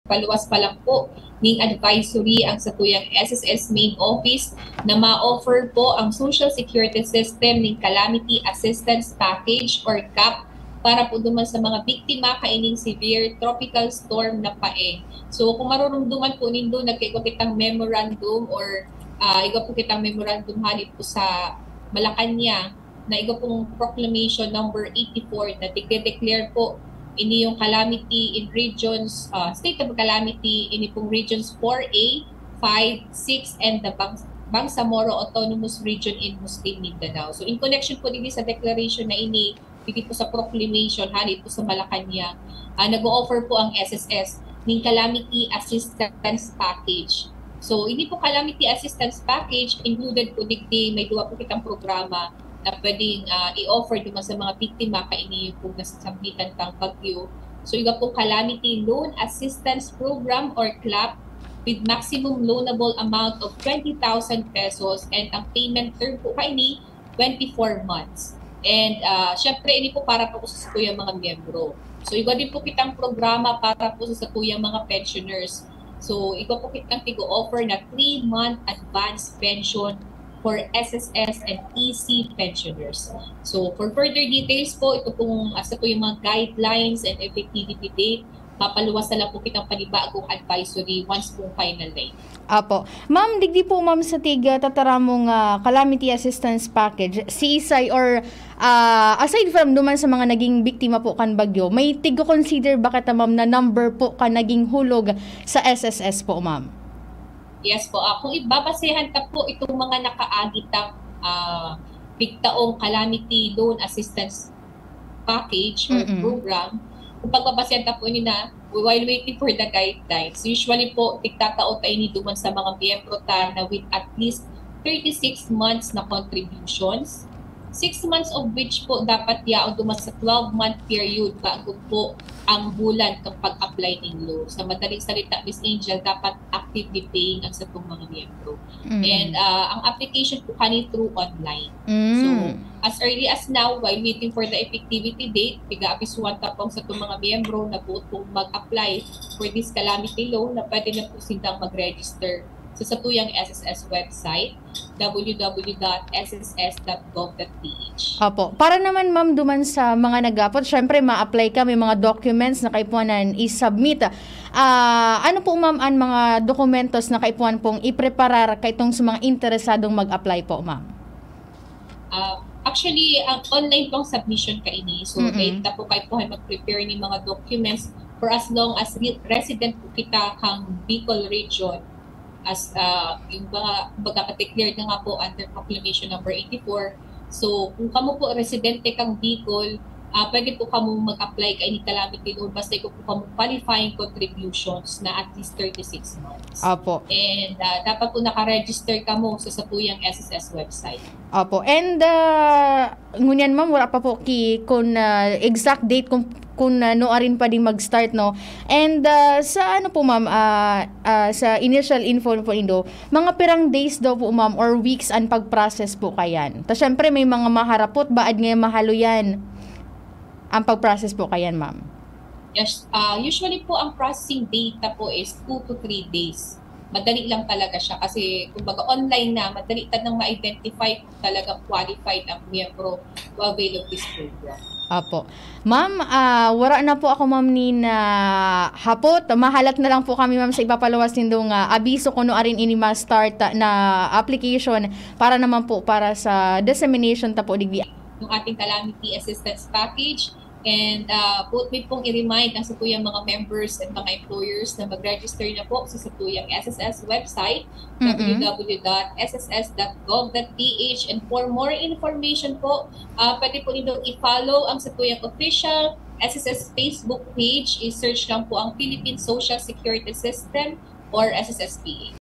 paluwas pa lang po ning advisory ang satuyang SSS main office na ma-offer po ang Social Security System ning Calamity Assistance Package or CAP para po duman sa mga biktima kaining severe tropical storm na pae. So kung marurumduman po nindo nagkaigo kitang memorandum or igo po kitang memorandum halit po sa Malacanang na igo pong proclamation number 84 na declare po ini yung calamity in regions, state of calamity, ini pong regions 4A, 5, 6, and the Bangsamoro Autonomous Region in Muslim Mindanao. So in connection po din sa declaration na ini, dito po sa proclamation, halit po sa Malacanang, nag-o-offer po ang SSS ng Calamity Assistance Package. So ini po Calamity Assistance Package, included po digdi, may duwa po kitang programa na pwedeng i-offer naman sa mga biktima kaini kung nasasambitan kang bagyo. So iba po Calamity Loan Assistance Program or CLAP with maximum loanable amount of 20,000 pesos and ang payment term po kaini 24 months. And syempre ini po para po sa satuyang mga miyembro. So iba din po kitang programa para po sa satuyang mga pensioners. So iba po kitang tigo-offer na 3-month advance pension for SSS and EC pensioners. So for further details po, ito pong asa po yung mga guidelines and effectivity date, mapaluwas na lang po kitang panibagong advisory once pong final line. Apo. Ma'am, digdi po ma'am sa tiga tataramong Calamity Assistance Package, CISAY or aside from duman sa mga naging biktima po kan bagyo, may tigo-consider ba kita ma'am na number po ka naging hulog sa SSS po ma'am? Yes po. Kung ibabasehan ta po itong mga nakaagitang bigtaong Calamity Loan Assistance Package or program, kung pagbabasehan ta po nila, while waiting for the guidelines, usually po, tigtatao tayo ni duman sa mga miyembro ta na with at least 36 months na contributions. 6 months of which po dapat yaon duman sa 12-month period bago po ang bulan ng pag-apply ng loan. Sa madaling salita, Miss Angel, dapat actively paying ang sa itong mga miyembro. And ang application po kani through online. So, as early as now, while waiting for the effectivity date, tiga-apisuan ta po sa itong mga miyembro na po itong mag-apply for this calamity loan na pwede na po silang mag-register sa satuyang SSS website, www.sss.gov.ph. Opo. Para naman ma'am duman sa mga nag-apply, syempre ma-apply ka, may mga documents na kaipuanan i-submit. Ano po ma'am ang mga dokumentos na kaipuan pong i-preparar kaitong sa mga interesadong mag-apply po ma'am? Actually, ang online pong submission kaini. So, dahil po kayo po mag-prepare ng mga documents for as long as resident po kita kang Bicol region as yung mga declared na nga po under proclamation number 84. So kung kamo po residente kang Bicol, pwede po kamo mag-apply kay ni calamity loan basta ko po kamo qualifying contributions na at least 36 months. Opo. And dapat po naka-register kamo sa satuyang SSS website. Opo. And ngunyan ma'am, wala pa po kung exact date kung noarin pa din mag-start, no? And sa ano po ma'am, sa initial info po nindo, mga pirang days daw po ma'am or weeks ang pag-process po kayan. Tapos syempre may mga maharapot, baad ngayon mahalo yan ang pag-process po kayan ma'am? Yes, usually po ang processing data po is 2 to 3 days. Madali lang talaga siya kasi kumbaga online na, madali nang ma-identify kung talagang qualified ang miyembro to avail of this program. Apo. Ma'am, wala na po ako ma'am ni na hapot. Mahalat na lang po kami ma'am sa ipapalawas nindong abiso kung no arin ini ma-start na application para naman po para sa dissemination ta po digdi yung ating Calamity Assistance Package. And may pong i-remind ang satuyang mga members and mga employers na mag-register na po sa satuyang SSS website, www.sss.gov.ph. And for more information po, pwede po nito i-follow ang satuyang official SSS Facebook page. I-search lang po ang Philippine Social Security System or SSSPA.